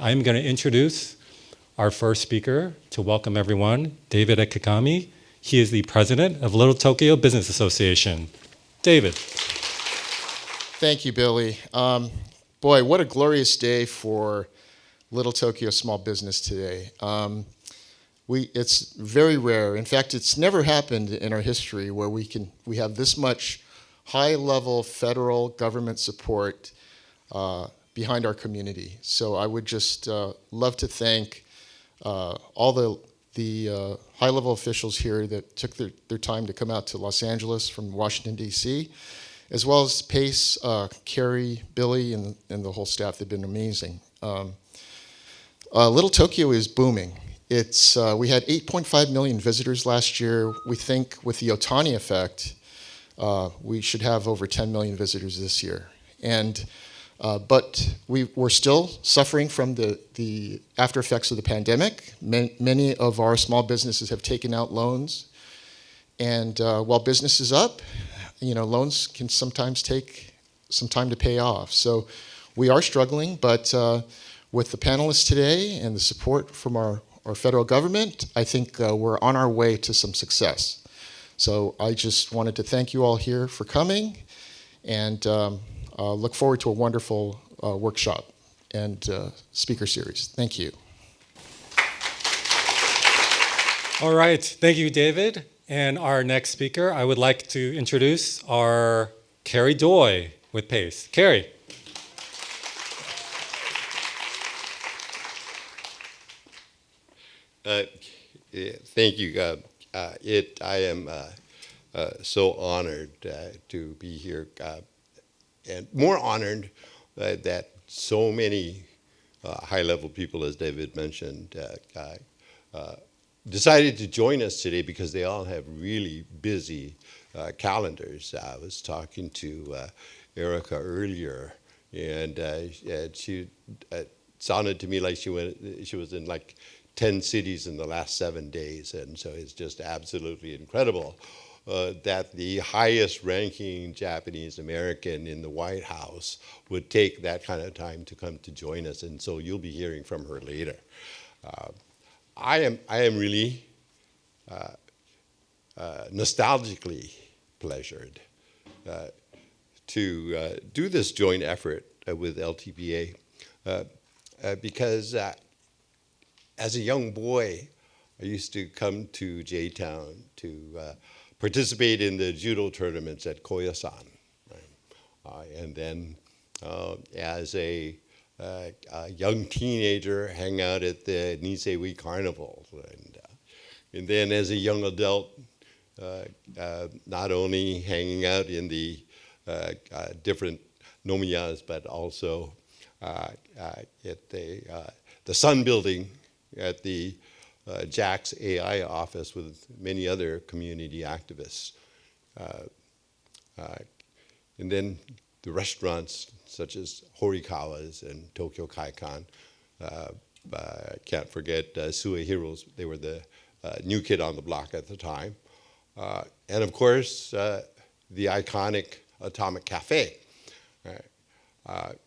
I'm going to introduce our first speaker to welcome everyone, David Ikegami. He is the president of Little Tokyo Business Association. David. Thank you, Billy. Boy, what a glorious day for Little Tokyo small business today. It's very rare. In fact, it's never happened in our history where we have this much high-level federal government support behind our community. So I would just love to thank all the high-level officials here that took their time to come out to Los Angeles from Washington, D.C., as well as Pace, Kerry, Billy, and the whole staff. They've been amazing. Little Tokyo is booming. We had 8.5 million visitors last year. We think with the Otani effect, we should have over 10 million visitors this year. But we're still suffering from the after effects of the pandemic. Many of our small businesses have taken out loans. And while business is up, loans can sometimes take some time to pay off. So we are struggling, but with the panelists today and the support from our federal government, I think we're on our way to some success. So I just wanted to thank you all here for coming, and look forward to a wonderful workshop and speaker series. Thank you. All right, thank you, David. And our next speaker, I would like to introduce our Kerry Doi with Pace. Kerry. Thank you. I am so honored to be here, and more honored that so many high-level people, as David mentioned, decided to join us today because they all have really busy calendars. I was talking to Erika earlier, and she sounded to me like she was in like 10 cities in the last 7 days, and so it's just absolutely incredible that the highest ranking Japanese American in the White House would take that kind of time to come to join us, and so you'll be hearing from her later. I am really nostalgically pleasured to do this joint effort with LTBA because as a young boy, I used to come to J-Town to participate in the judo tournaments at Koyasan. Right? And then as a young teenager, hang out at the Nisei Carnival. And then as a young adult, not only hanging out in the different nomiyas, but also at the Sun Building at the Jack's AI office with many other community activists. And then the restaurants such as Horikawa's and Tokyo Kaikan. Can't forget Suehiro's. They were the new kid on the block at the time. And of course, the iconic Atomic Cafe. Right?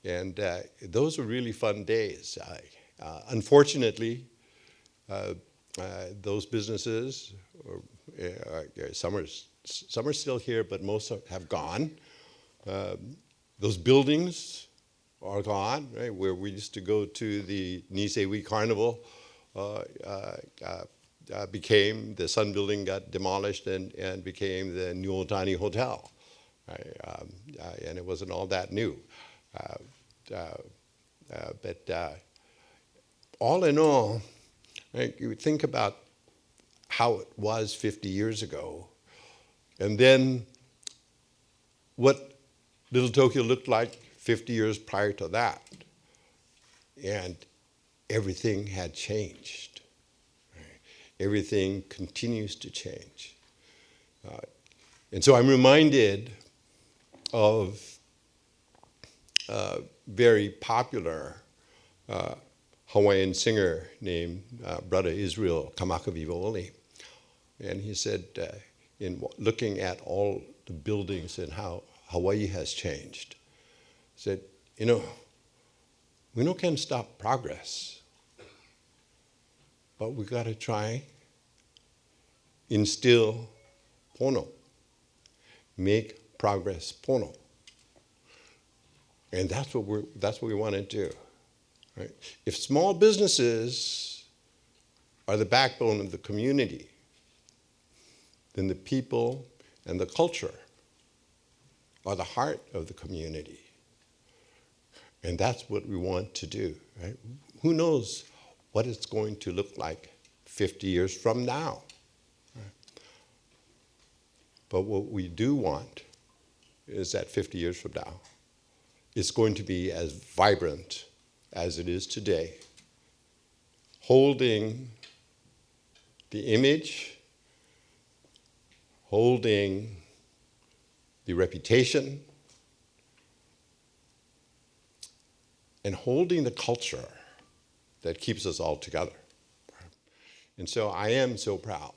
And those were really fun days. Unfortunately, those businesses, some are still here, but most have gone. Those buildings are gone, right? Where we used to go to the Nisei Carnival, became the Sun Building got demolished and became the New Otani Hotel, right? And it wasn't all that new. But all in all, right, you would think about how it was 50 years ago, and then what Little Tokyo looked like 50 years prior to that, and everything had changed. Right? Everything continues to change. And so I'm reminded of a very popular Hawaiian singer named Brother Israel Kamakawiwo'ole. And he said, in looking at all the buildings and how Hawaii has changed, said, we no can stop progress, but we got to try instill pono, make progress pono, and that's what we want to do. Right? If small businesses are the backbone of the community, then the people and the culture are the heart of the community. And that's what we want to do. Right? Who knows what it's going to look like 50 years from now? Right? But what we do want is that 50 years from now, it's going to be as vibrant as it is today, holding the image, holding the reputation, and holding the culture that keeps us all together. And so I am so proud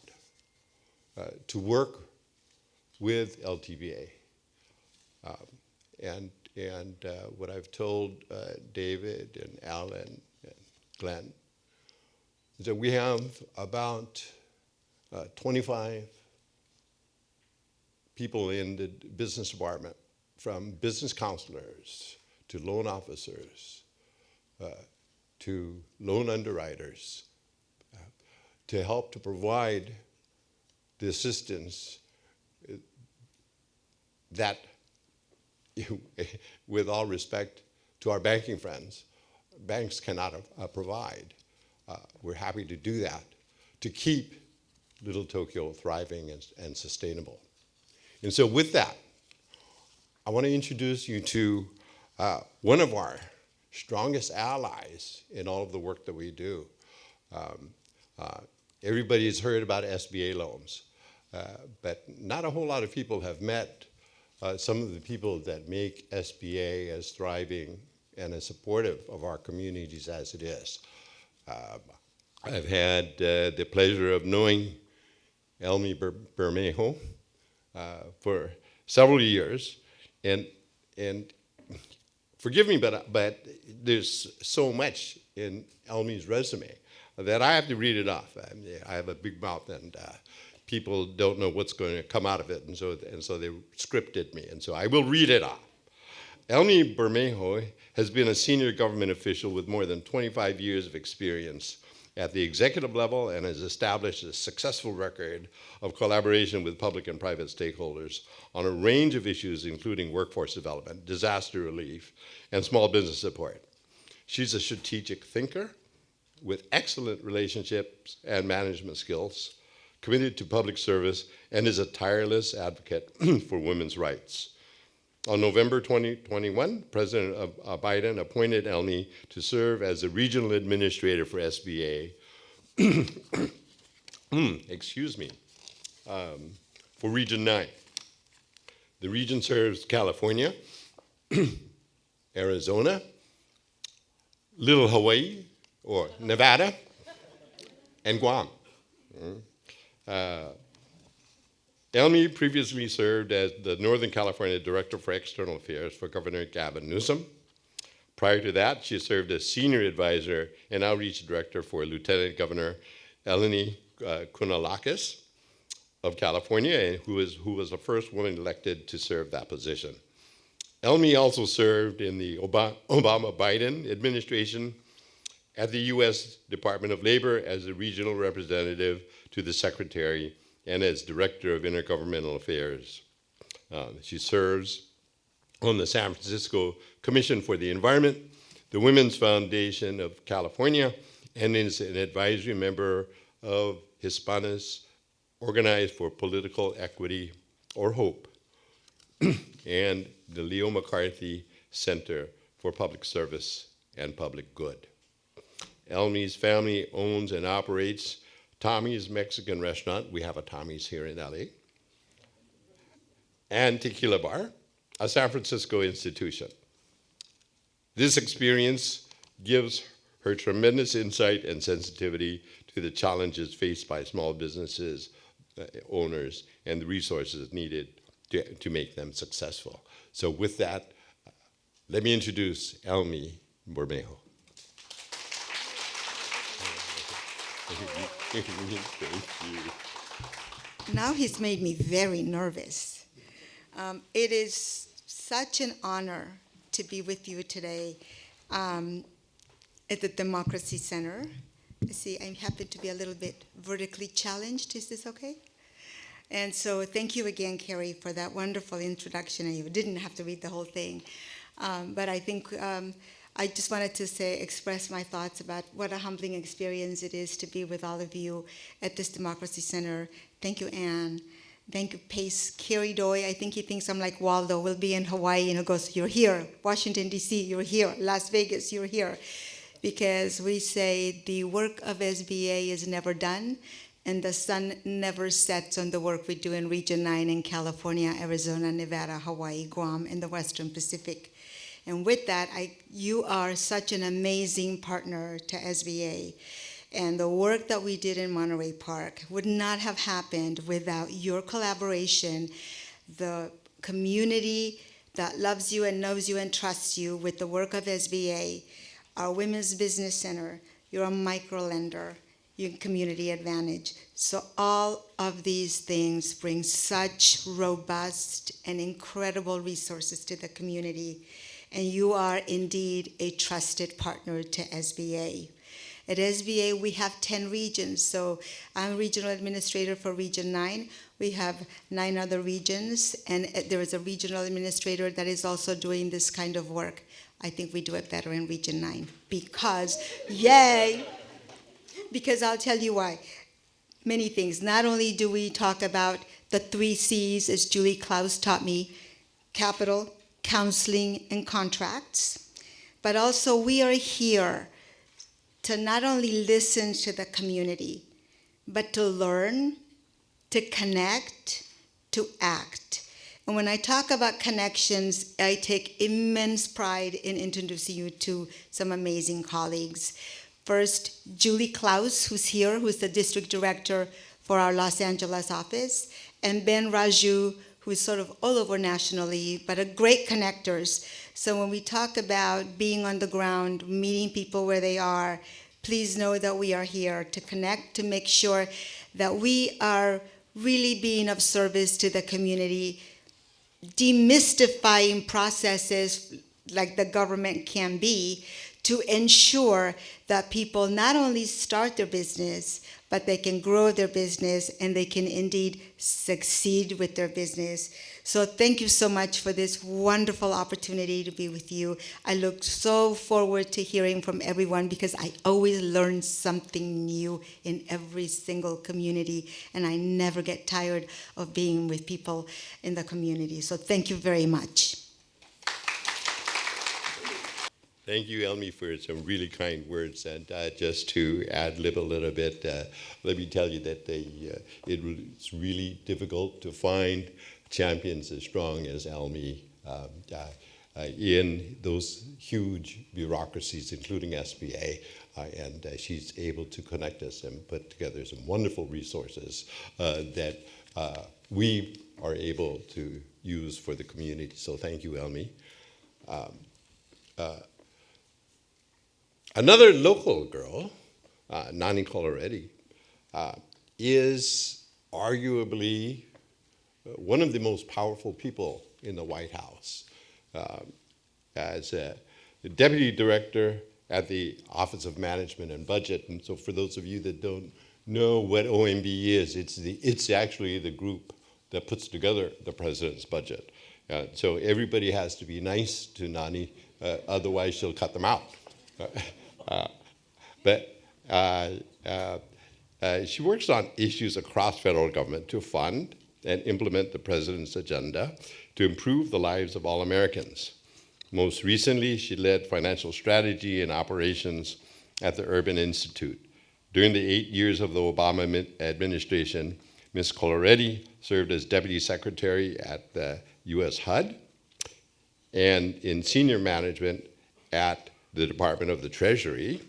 to work with LTBA. And what I've told David and Alan and Glenn is that we have about 25 people in the business department, from business counselors to loan officers to loan underwriters, to help to provide the assistance that, with all respect to our banking friends, banks cannot provide. We're happy to do that to keep Little Tokyo thriving and sustainable. And so with that, I want to introduce you to one of our strongest allies in all of the work that we do. Everybody's heard about SBA loans, but not a whole lot of people have met some of the people that make SBA as thriving and as supportive of our communities as it is. I've had the pleasure of knowing Elmy Bermejo for several years, and forgive me, but there's so much in Elmy's resume that I have to read it off. I have a big mouth, and people don't know what's going to come out of it, and so they scripted me, and so I will read it off. Elmy Bermejo has been a senior government official with more than 25 years of experience at the executive level and has established a successful record of collaboration with public and private stakeholders on a range of issues, including workforce development, disaster relief, and small business support. She's a strategic thinker with excellent relationships and management skills, committed to public service, and is a tireless advocate for women's rights. On November 2021, President Biden appointed Elmy to serve as the regional administrator for SBA, for Region 9. The region serves California, Arizona, Little Hawaii, or Nevada, and Guam. Elmy previously served as the Northern California Director for External Affairs for Governor Gavin Newsom. Prior to that, she served as Senior Advisor and Outreach Director for Lieutenant Governor Eleni Kounalakis of California, who was the first woman elected to serve that position. Elmy also served in the Obama-Biden administration at the U.S. Department of Labor as a regional representative to the Secretary and as Director of Intergovernmental Affairs. She serves on the San Francisco Commission for the Environment, the Women's Foundation of California, and is an advisory member of Hispanos Organized for Political Equity or HOPE, and the Leo McCarthy Center for Public Service and Public Good. Elmy's family owns and operates Tommy's Mexican Restaurant, we have a Tommy's here in LA, and Tequila Bar, a San Francisco institution. This experience gives her tremendous insight and sensitivity to the challenges faced by small businesses, owners, and the resources needed to make them successful. So with that, let me introduce Elmy Bermejo. Thank you. Now he's made me very nervous. It is such an honor to be with you today at the Democracy Center. See, I happen to be a little bit vertically challenged. Is this okay? And so thank you again, Kerry, for that wonderful introduction. And you didn't have to read the whole thing. But I think I just wanted to express my thoughts about what a humbling experience it is to be with all of you at this Democracy Center. Thank you, Anne. Thank you, Pace. Kerry Doi, I think he thinks I'm like Waldo. We'll be in Hawaii, and he goes, you're here. Washington, D.C., you're here. Las Vegas, you're here. Because we say the work of SBA is never done, and the sun never sets on the work we do in Region 9 in California, Arizona, Nevada, Hawaii, Guam, and the Western Pacific. And with that, you are such an amazing partner to SBA. And the work that we did in Monterey Park would not have happened without your collaboration, the community that loves you and knows you and trusts you with the work of SBA, our Women's Business Center, you're a microlender, your community advantage. So all of these things bring such robust and incredible resources to the community. And you are indeed a trusted partner to SBA. At SBA, we have 10 regions. So I'm regional administrator for Region 9. We have 9 other regions, and there is a regional administrator that is also doing this kind of work. I think we do it better in Region 9 because, yay! Because I'll tell you why. Many things. Not only do we talk about the 3 C's, as Julie Klaus taught me, capital, counseling, and contracts, but also we are here to not only listen to the community, but to learn, to connect, to act. And when I talk about connections, I take immense pride in introducing you to some amazing colleagues. First, Julie Klaus, who's here, who's the district director for our Los Angeles office, and Ben Raju, who's sort of all over nationally, but a great connectors. So when we talk about being on the ground, meeting people where they are, please know that we are here to connect, to make sure that we are really being of service to the community, demystifying processes like the government can be to ensure that people not only start their business, but they can grow their business and they can indeed succeed with their business. So thank you so much for this wonderful opportunity to be with you. I look so forward to hearing from everyone because I always learn something new in every single community, and I never get tired of being with people in the community. So thank you very much. Thank you, Elmy, for some really kind words. And just to ad-lib a little bit, let me tell you that it's really difficult to find champions as strong as Elmy in those huge bureaucracies, including SBA. And she's able to connect us and put together some wonderful resources that we are able to use for the community. So thank you, Elmy. Another local girl, Nani Coloretti, is arguably one of the most powerful people in the White House. As a deputy director at the Office of Management and Budget, and so for those of you that don't know what OMB is, it's actually the group that puts together the president's budget. So everybody has to be nice to Nani, otherwise she'll cut them out. But she works on issues across federal government to fund and implement the president's agenda to improve the lives of all Americans. Most recently, she led financial strategy and operations at the Urban Institute. During the 8 years of the Obama administration, Ms. Coloretti served as Deputy Secretary at the U.S. HUD and in senior management at the Department of the Treasury,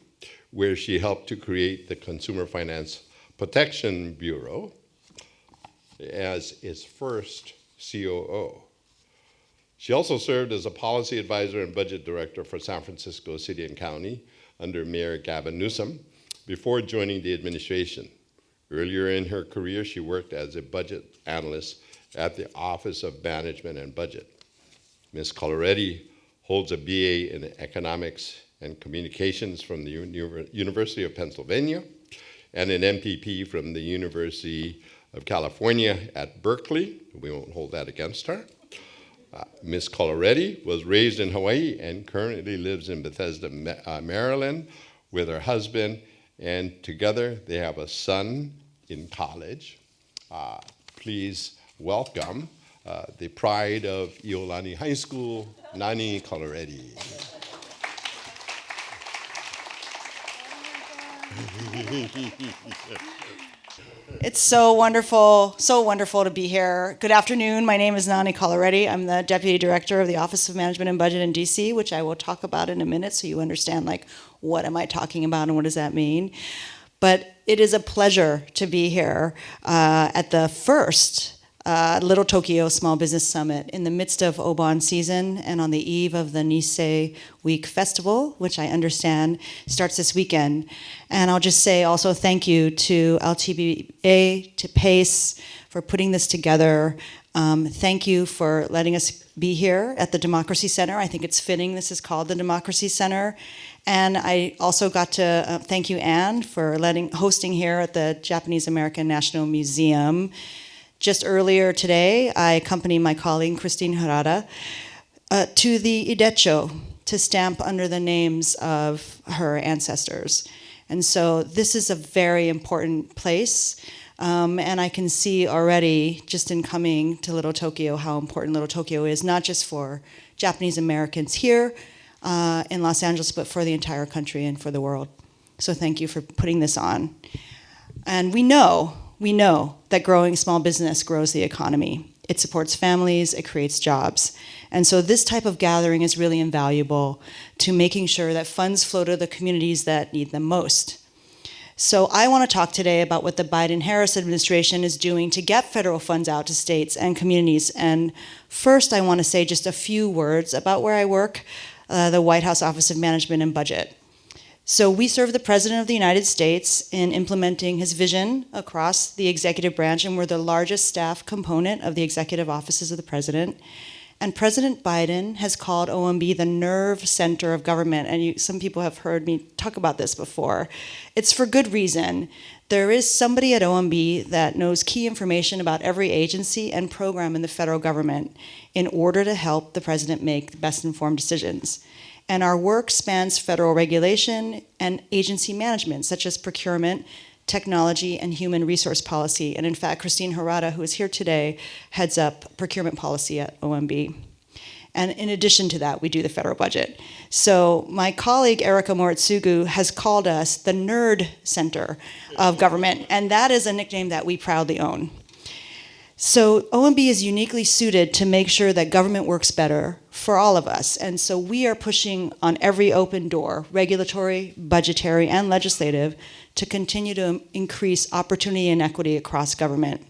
where she helped to create the Consumer Finance Protection Bureau as its first COO. She also served as a policy advisor and budget director for San Francisco City and County under Mayor Gavin Newsom before joining the administration. Earlier in her career, she worked as a budget analyst at the Office of Management and Budget. Ms. Coloretti holds a BA in Economics and Communications from the University of Pennsylvania and an MPP from the University of California at Berkeley. We won't hold that against her. Ms. Coloretti was raised in Hawaii and currently lives in Bethesda, Maryland with her husband, and together they have a son in college. Please welcome the pride of Iolani High School, Nani Coloretti. It's so wonderful to be here. Good afternoon. My name is Nani Coloretti. I'm the Deputy Director of the Office of Management and Budget in DC, which I will talk about in a minute so you understand, like, what am I talking about and what does that mean? But it is a pleasure to be here at the first Little Tokyo Small Business Summit in the midst of Obon season and on the eve of the Nisei Week Festival, which I understand starts this weekend. And I'll just say also thank you to LTBA, to PACE for putting this together. Thank you for letting us be here at the Democracy Center. I think it's fitting this is called the Democracy Center. And I also got to thank you, Anne, for hosting here at the Japanese American National Museum. Just earlier today, I accompanied my colleague, Christine Harada, to the Idecho to stamp under the names of her ancestors. And so this is a very important place. And I can see already, just in coming to Little Tokyo, how important Little Tokyo is, not just for Japanese Americans here in Los Angeles, but for the entire country and for the world. So thank you for putting this on. And we know that growing small business grows the economy. It supports families, it creates jobs. And so this type of gathering is really invaluable to making sure that funds flow to the communities that need them most. So I want to talk today about what the Biden-Harris administration is doing to get federal funds out to states and communities. And first, I want to say just a few words about where I work, the White House Office of Management and Budget. So we serve the President of the United States in implementing his vision across the executive branch, and we're the largest staff component of the executive offices of the President. And President Biden has called OMB the nerve center of government, and some people have heard me talk about this before. It's for good reason. There is somebody at OMB that knows key information about every agency and program in the federal government in order to help the President make the best informed decisions. And our work spans federal regulation and agency management, such as procurement, technology, and human resource policy. And in fact, Christine Harada, who is here today, heads up procurement policy at OMB. And in addition to that, we do the federal budget. So my colleague, Erika Moritsugu, has called us the Nerd Center of Government, and that is a nickname that we proudly own. So OMB is uniquely suited to make sure that government works better for all of us. And so we are pushing on every open door, regulatory, budgetary, and legislative, to continue to increase opportunity and equity across government.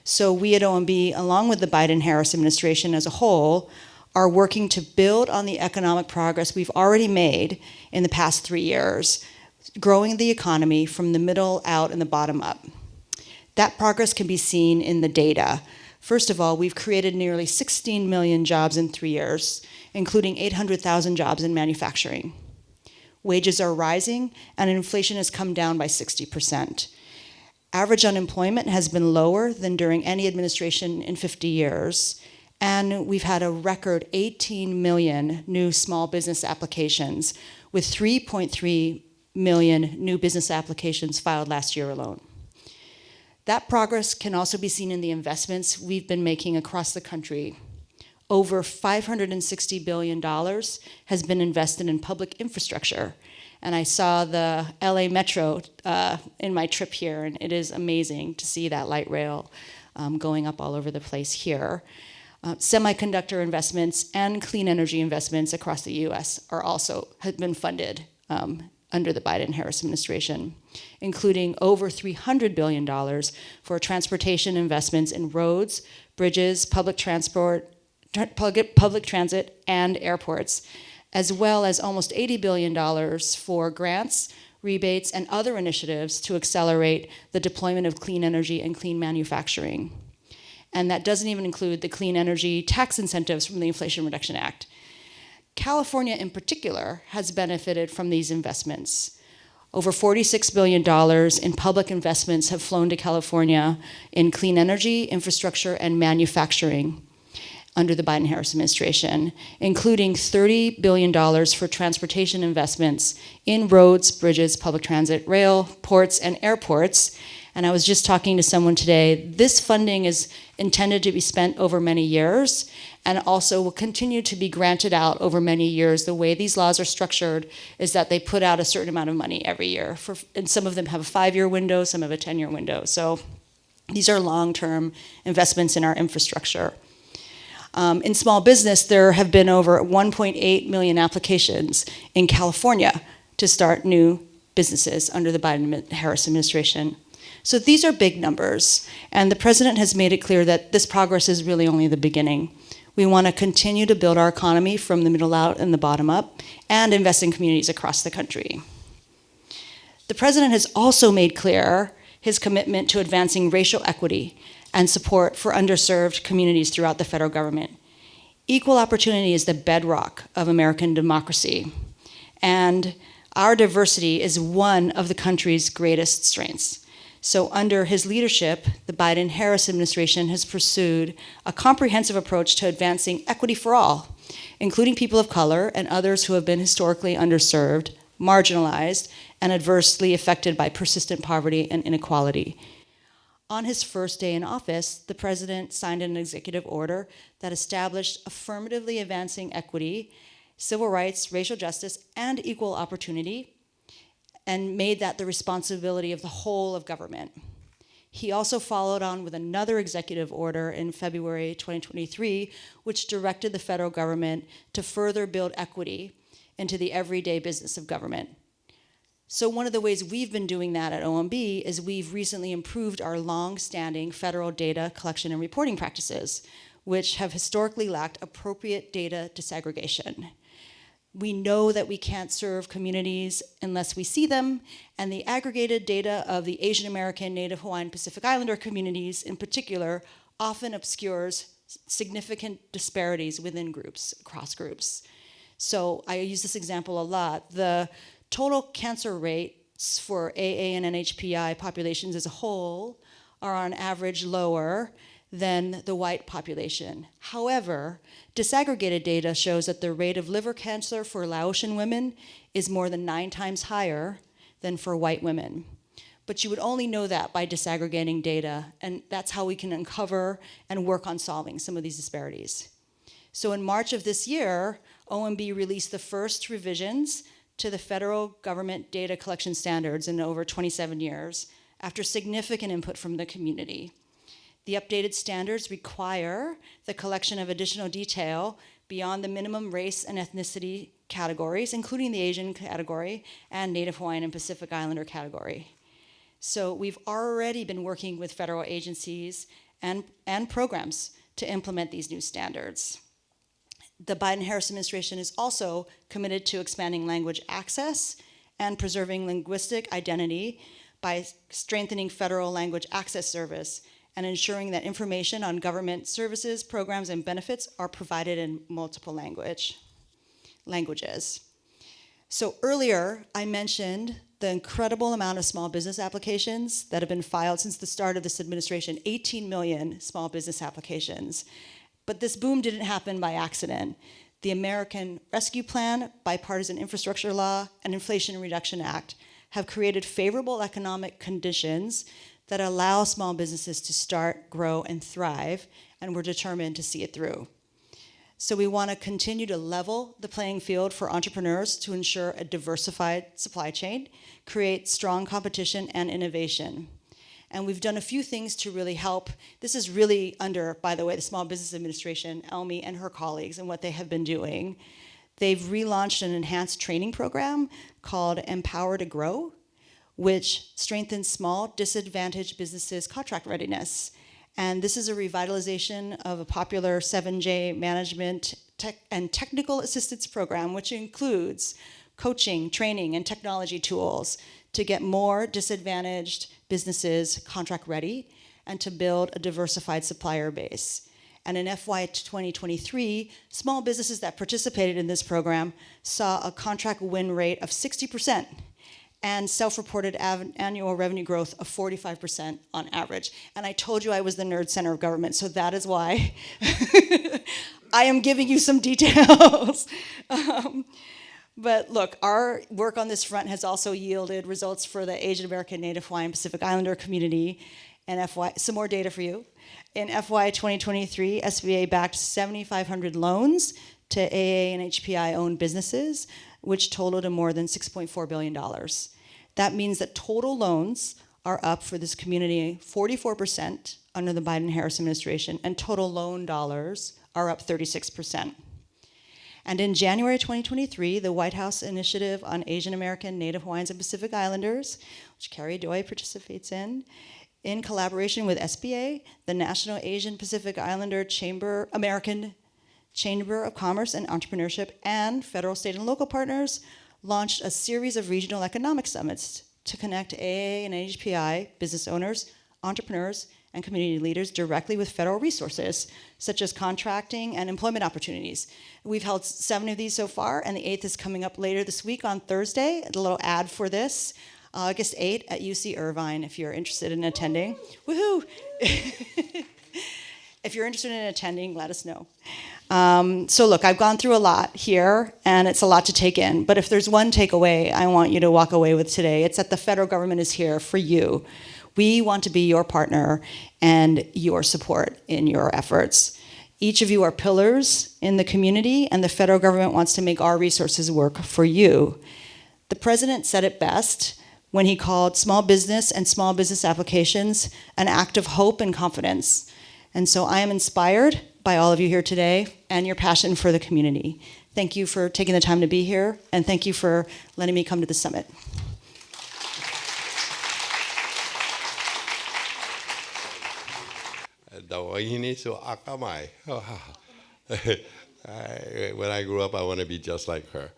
So we at OMB, along with the Biden-Harris administration as a whole, are working to build on the economic progress we've already made in the past 3 years, growing the economy from the middle out and the bottom up. That progress can be seen in the data. First of all, we've created nearly 16 million jobs in 3 years, including 800,000 jobs in manufacturing. Wages are rising, and inflation has come down by 60%. Average unemployment has been lower than during any administration in 50 years, and we've had a record 18 million new small business applications, with 3.3 million new business applications filed last year alone. That progress can also be seen in the investments we've been making across the country. Over $560 billion has been invested in public infrastructure. And I saw the LA Metro in my trip here, and it is amazing to see that light rail going up all over the place here. Semiconductor investments and clean energy investments across the US have been funded under the Biden-Harris administration, including over $300 billion for transportation investments in roads, bridges, public transit, and airports, as well as almost $80 billion for grants rebates, and other initiatives to accelerate the deployment of clean energy and clean manufacturing. And that doesn't even include the clean energy tax incentives from the Inflation Reduction Act. California in particular has benefited from these investments. Over $46 billion in public investments have flown to California in clean energy, infrastructure, and manufacturing under the Biden-Harris administration, including $30 billion for transportation investments in roads, bridges, public transit, rail, ports, and airports. And I was just talking to someone today. This funding is intended to be spent over many years and also will continue to be granted out over many years. The way these laws are structured is that they put out a certain amount of money every year. And some of them have a 5-year window, some have a 10-year window. So these are long-term investments in our infrastructure. In small business, there have been over 1.8 million applications in California to start new businesses under the Biden-Harris administration. So these are big numbers, and the president has made it clear that this progress is really only the beginning. We want to continue to build our economy from the middle out and the bottom up, and invest in communities across the country. The president has also made clear his commitment to advancing racial equity and support for underserved communities throughout the federal government. Equal opportunity is the bedrock of American democracy, and our diversity is one of the country's greatest strengths. So under his leadership, the Biden-Harris administration has pursued a comprehensive approach to advancing equity for all, including people of color and others who have been historically underserved, marginalized, and adversely affected by persistent poverty and inequality. On his first day in office, the president signed an executive order that established affirmatively advancing equity, civil rights, racial justice, and equal opportunity, and made that the responsibility of the whole of government. He also followed on with another executive order in February 2023, which directed the federal government to further build equity into the everyday business of government. So one of the ways we've been doing that at OMB is we've recently improved our long-standing federal data collection and reporting practices, which have historically lacked appropriate data disaggregation. We know that we can't serve communities unless we see them, and the aggregated data of the Asian American, Native Hawaiian, Pacific Islander communities in particular often obscures significant disparities within groups, across groups. So I use this example a lot. The total cancer rates for AA and NHPI populations as a whole are on average lower than the white population. However, disaggregated data shows that the rate of liver cancer for Laotian women is more than 9 times higher than for white women. But you would only know that by disaggregating data, and that's how we can uncover and work on solving some of these disparities. So in March of this year, OMB released the first revisions to the federal government data collection standards in over 27 years, after significant input from the community. The updated standards require the collection of additional detail beyond the minimum race and ethnicity categories, including the Asian category and Native Hawaiian and Pacific Islander category. So we've already been working with federal agencies and programs to implement these new standards. The Biden-Harris administration is also committed to expanding language access and preserving linguistic identity by strengthening federal language access service and ensuring that information on government services, programs, and benefits are provided in multiple languages. So earlier, I mentioned the incredible amount of small business applications that have been filed since the start of this administration, 18 million small business applications. But this boom didn't happen by accident. The American Rescue Plan, Bipartisan Infrastructure Law, and Inflation Reduction Act have created favorable economic conditions that allow small businesses to start, grow, and thrive, and we're determined to see it through. So we want to continue to level the playing field for entrepreneurs to ensure a diversified supply chain, create strong competition and innovation. And we've done a few things to really help. This is really under, by the way, the Small Business Administration, Elmy and her colleagues, and what they have been doing. They've relaunched an enhanced training program called Empower to Grow, which strengthens small, disadvantaged businesses' contract readiness. And this is a revitalization of a popular 7J management and technical assistance program, which includes coaching, training, and technology tools to get more disadvantaged businesses contract ready and to build a diversified supplier base. And in FY 2023, small businesses that participated in this program saw a contract win rate of 60% and self-reported annual revenue growth of 45% on average. And I told you I was the nerd center of government, so that is why I am giving you some details. But look, our work on this front has also yielded results for the Asian American, Native Hawaiian, Pacific Islander community. And some more data for you. In FY 2023, SBA backed 7,500 loans to AA and HPI owned businesses, which totaled to more than $6.4 billion. That means that total loans are up for this community 44% under the Biden-Harris administration, and total loan dollars are up 36%. And in January 2023, the White House Initiative on Asian American, Native Hawaiians, and Pacific Islanders, which Kerry Doi participates in collaboration with SBA, the National Asian Pacific Islander American Chamber of Commerce and Entrepreneurship, and federal, state, and local partners, launched a series of regional economic summits to connect AA and NHPI business owners, entrepreneurs, and community leaders directly with federal resources, such as contracting and employment opportunities. We've held 7 of these so far, and the 8th is coming up later this week on Thursday. A little ad for this. August 8th at UC Irvine, if you're interested in attending. Woohoo! If you're interested in attending, let us know. So look, I've gone through a lot here, and it's a lot to take in. But if there's one takeaway I want you to walk away with today, it's that the federal government is here for you. We want to be your partner and your support in your efforts. Each of you are pillars in the community, and the federal government wants to make our resources work for you. The president said it best when he called small business and small business applications an act of hope and confidence. And so I am inspired by all of you here today and your passion for the community. Thank you for taking the time to be here, and thank you for letting me come to the summit. When I grew up, I want to be just like her.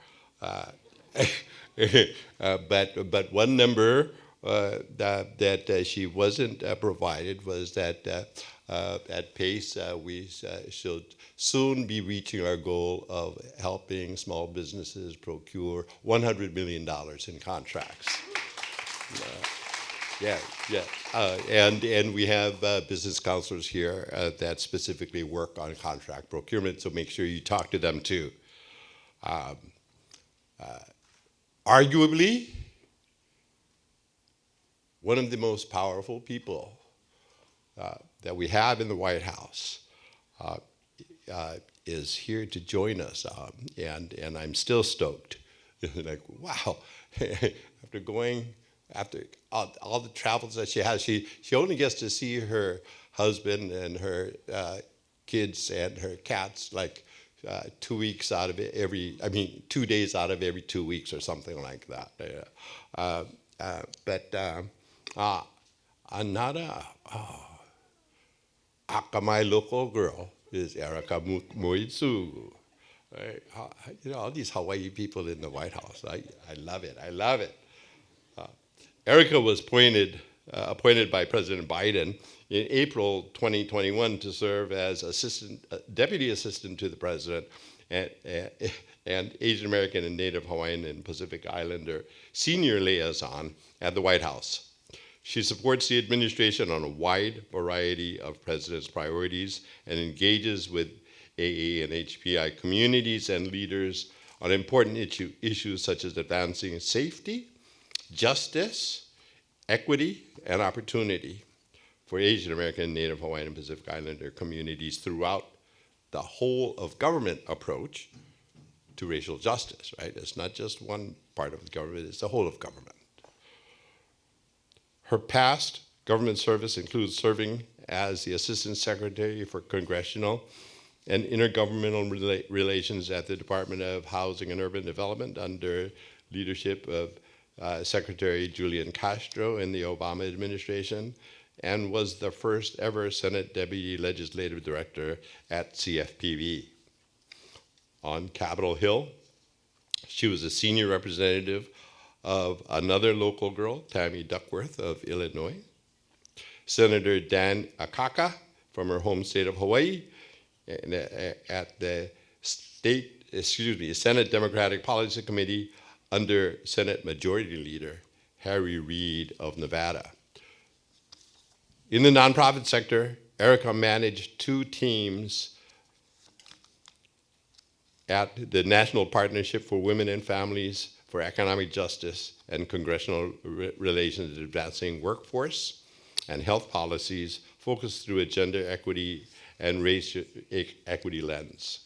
But one number that she wasn't provided was that at PACE we should soon be reaching our goal of helping small businesses procure $100 million in contracts. And we have business counselors here that specifically work on contract procurement, so make sure you talk to them too. Arguably, one of the most powerful people that we have in the White House is here to join us, and I'm still stoked. Like, wow, after all the travels that she has, she only gets to see her husband and her kids and her cats like 2 weeks out of 2 days out of every 2 weeks or something like that. Another Akamai local girl is Erika Moritsugu. Right? All these Hawaii people in the White House. I love it. I love it. Erika was appointed by President Biden in April 2021 to serve as deputy assistant to the president and Asian American and Native Hawaiian and Pacific Islander senior liaison at the White House. She supports the administration on a wide variety of president's priorities and engages with AA and HPI communities and leaders on important issues such as advancing safety, justice, equity, and opportunity for Asian American, Native Hawaiian, and Pacific Islander communities throughout the whole of government approach to racial justice, right? It's not just one part of the government, it's the whole of government. Her past government service includes serving as the Assistant Secretary for Congressional and Intergovernmental Relations at the Department of Housing and Urban Development under leadership of Secretary Julian Castro in the Obama administration, and was the first ever Senate Deputy Legislative Director at CFPB. On Capitol Hill, She was a senior representative of another local girl, Tammy Duckworth of Illinois, Senator Dan Akaka from her home state of Hawaii, and at the Senate Democratic Policy Committee under Senate Majority Leader Harry Reid of Nevada. In the nonprofit sector, Erika managed 2 teams at the National Partnership for Women and Families for Economic Justice and Congressional Relations, advancing workforce and health policies focused through a gender equity and race equity lens.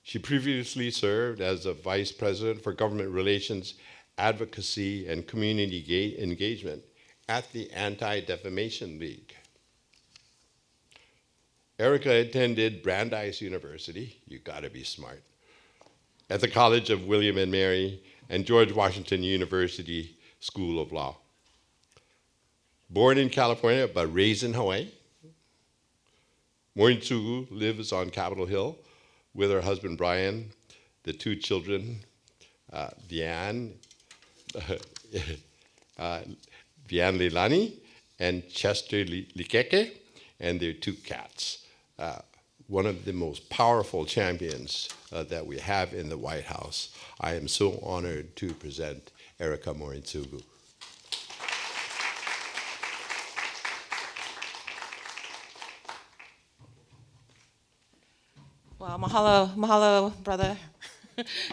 She previously served as a vice president for government relations, advocacy, and community engagement at the Anti-Defamation League. Erika attended Brandeis University, you gotta be smart, at the College of William and Mary and George Washington University School of Law. Born in California but raised in Hawaii, Moritsugu lives on Capitol Hill with her husband Brian, the 2 children, Vian Leilani and Chester Likeke, and their 2 cats. One of the most powerful champions that we have in the White House. I am so honored to present Erika Moritsugu. Well, mahalo, brother.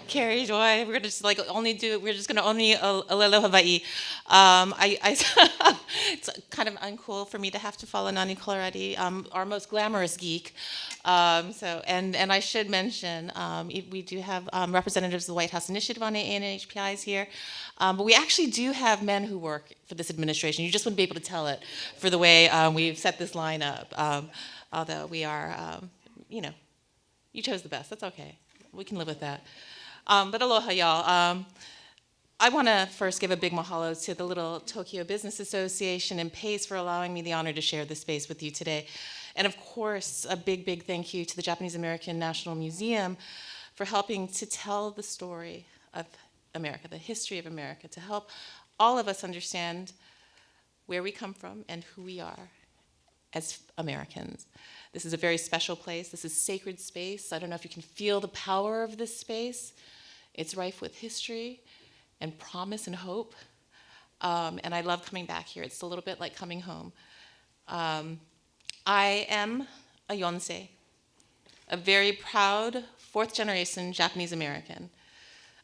Kerry Doi. We're just like we're just gonna only alelo Hawaii. It's kind of uncool for me to have to follow Nani Coloretti, our most glamorous geek. And I should mention, we do have representatives of the White House Initiative on AA NHPIs here, but we actually do have men who work for this administration. You just wouldn't be able to tell it for the way we've set this line up. Although we are, you chose the best. That's okay. We can live with that. But aloha, y'all. I want to first give a big mahalo to the Little Tokyo Business Association and PACE for allowing me the honor to share this space with you today. And of course, a big, big thank you to the Japanese American National Museum for helping to tell the story of America, the history of America, to help all of us understand where we come from and who we are as Americans. This is a very special place. This is sacred space. I don't know if you can feel the power of this space. It's rife with history and promise and hope. And I love coming back here. It's a little bit like coming home. I am a Yonsei, a very proud 4th generation Japanese American.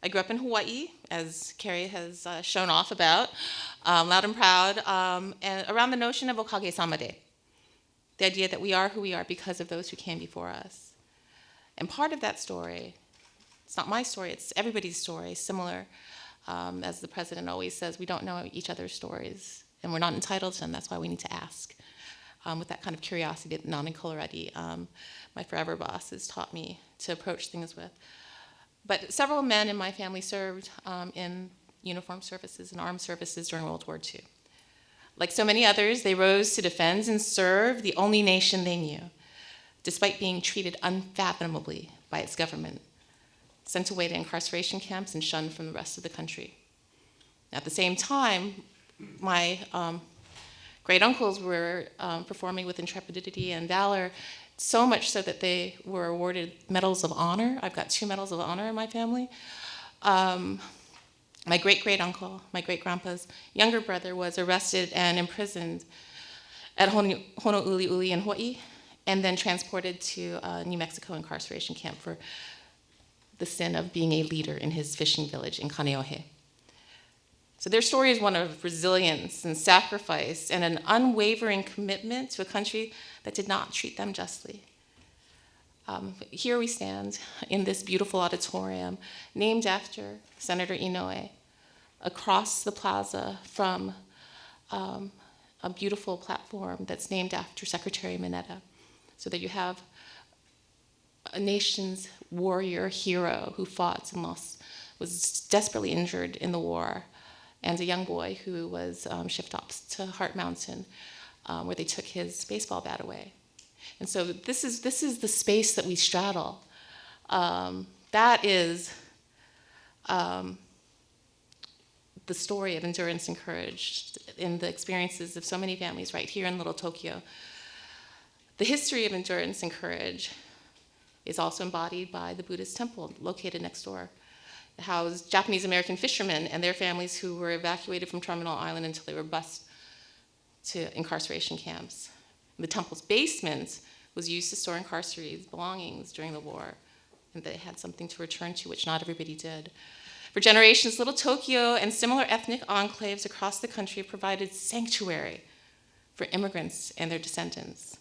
I grew up in Hawaii, as Kerry has shown off about, loud and proud, and around the notion of okage-sama de. The idea that we are who we are because of those who came before us. And part of that story, it's not my story, it's everybody's story, similar, as the president always says, we don't know each other's stories, and we're not entitled to them, that's why we need to ask. With that kind of curiosity that Nani Coloretti, my forever boss, has taught me to approach things with. But several men in my family served in uniformed services and armed services during World War II. Like so many others, they rose to defend and serve the only nation they knew, despite being treated unfathomably by its government, sent away to incarceration camps and shunned from the rest of the country. At the same time, my great uncles were performing with intrepidity and valor, so much so that they were awarded medals of honor. I've got 2 medals of honor in my family. My great-great-uncle, my great-grandpa's younger brother, was arrested and imprisoned at Honouliuli in Hawaii, and then transported to a New Mexico incarceration camp for the sin of being a leader in his fishing village in Kaneohe. So their story is one of resilience and sacrifice and an unwavering commitment to a country that did not treat them justly. Here we stand in this beautiful auditorium named after Senator Inoue, across the plaza from a beautiful platform that's named after Secretary Mineta, so that you have a nation's warrior hero who fought and was desperately injured in the war, and a young boy who was shipped off to Heart Mountain, where they took his baseball bat away. And so this is the space that we straddle. That is the story of endurance and courage in the experiences of so many families right here in Little Tokyo. The history of endurance and courage is also embodied by the Buddhist temple located next door. It housed Japanese American fishermen and their families who were evacuated from Terminal Island until they were bused to incarceration camps. The temple's basement was used to store incarcerated belongings during the war, and they had something to return to, which not everybody did. For generations, Little Tokyo and similar ethnic enclaves across the country have provided sanctuary for immigrants and their descendants.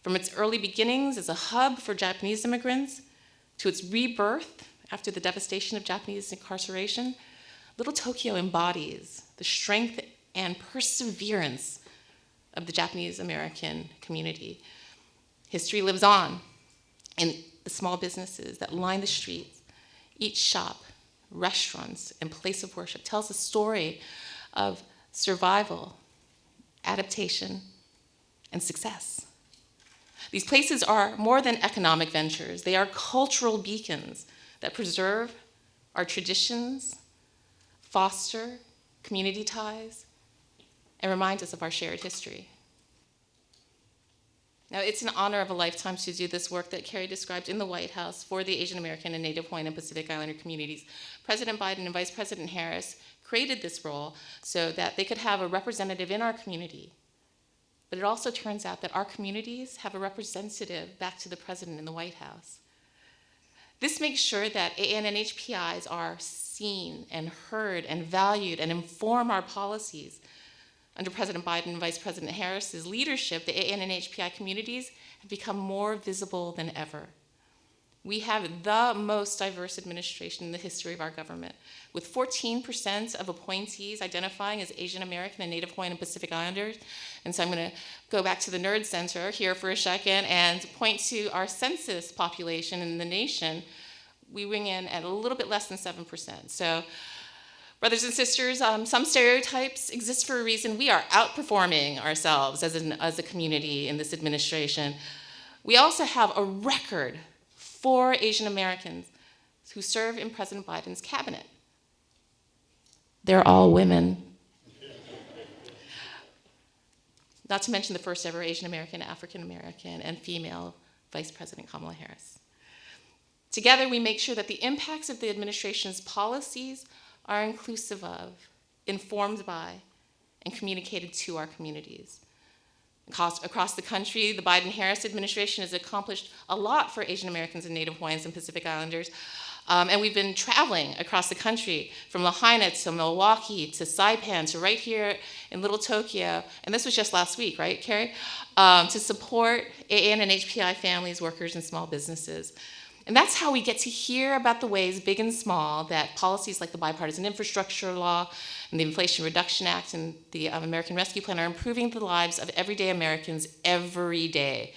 From its early beginnings as a hub for Japanese immigrants to its rebirth after the devastation of Japanese incarceration, Little Tokyo embodies the strength and perseverance of the Japanese American community. History lives on in the small businesses that line the streets. Each shop, restaurants, and place of worship tells a story of survival, adaptation, and success. These places are more than economic ventures. They are cultural beacons that preserve our traditions, foster community ties, and remind us of our shared history. Now, it's an honor of a lifetime to do this work that Kerry described in the White House for the Asian American and Native Hawaiian and Pacific Islander communities. President Biden and Vice President Harris created this role so that they could have a representative in our community. But it also turns out that our communities have a representative back to the president in the White House. This makes sure that AA and NHPIs are seen and heard and valued and inform our policies. Under President Biden and Vice President Harris's leadership, the AA and NHPI communities have become more visible than ever. We have the most diverse administration in the history of our government, with 14% of appointees identifying as Asian American and Native Hawaiian and Pacific Islanders. And so I'm going to go back to the Nerd Center here for a second and point to our census population in the nation. We ring in at a little bit less than 7%. So, brothers and sisters, some stereotypes exist for a reason. We are outperforming ourselves as a community in this administration. We also have a record for Asian Americans who serve in President Biden's cabinet. They're all women. Not to mention the first ever Asian American, African American, and female Vice President Kamala Harris. Together, we make sure that the impacts of the administration's policies are inclusive of, informed by, and communicated to our communities. Across the country, the Biden-Harris administration has accomplished a lot for Asian Americans and Native Hawaiians and Pacific Islanders. And we've been traveling across the country from Lahaina to Milwaukee to Saipan to right here in Little Tokyo. And this was just last week, right, Kerry? To support AA and NHPI families, workers, and small businesses. And that's how we get to hear about the ways, big and small, that policies like the Bipartisan Infrastructure Law and the Inflation Reduction Act and the American Rescue Plan are improving the lives of everyday Americans every day.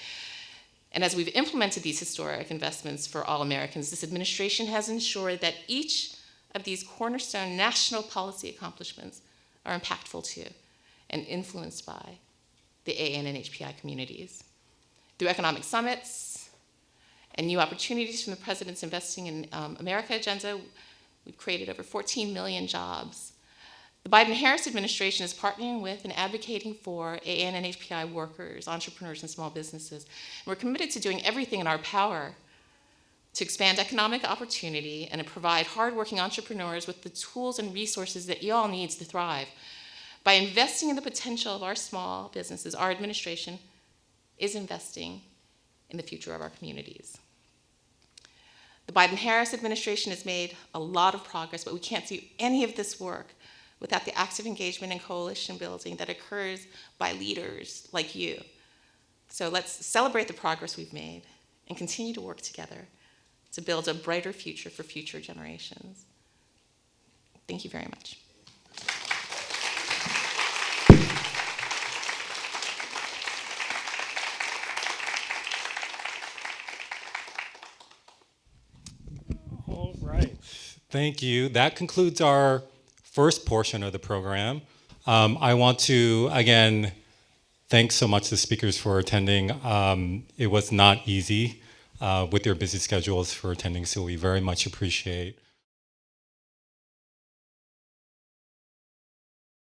And as we've implemented these historic investments for all Americans, this administration has ensured that each of these cornerstone national policy accomplishments are impactful to and influenced by the AA and NHPI communities. Through economic summits, and new opportunities from the President's Investing in America agenda, we've created over 14 million jobs. The Biden-Harris administration is partnering with and advocating for AA and NHPI workers, entrepreneurs, and small businesses. And we're committed to doing everything in our power to expand economic opportunity and to provide hardworking entrepreneurs with the tools and resources that you all need to thrive. By investing in the potential of our small businesses, our administration is investing in the future of our communities. The Biden-Harris administration has made a lot of progress, but we can't do any of this work without the active engagement and coalition building that occurs by leaders like you. So let's celebrate the progress we've made and continue to work together to build a brighter future for future generations. Thank you very much. All right. Thank you. That concludes our first portion of the program. I want to, again, thank so much the speakers for attending. It was not easy with your busy schedules for attending, so we very much appreciate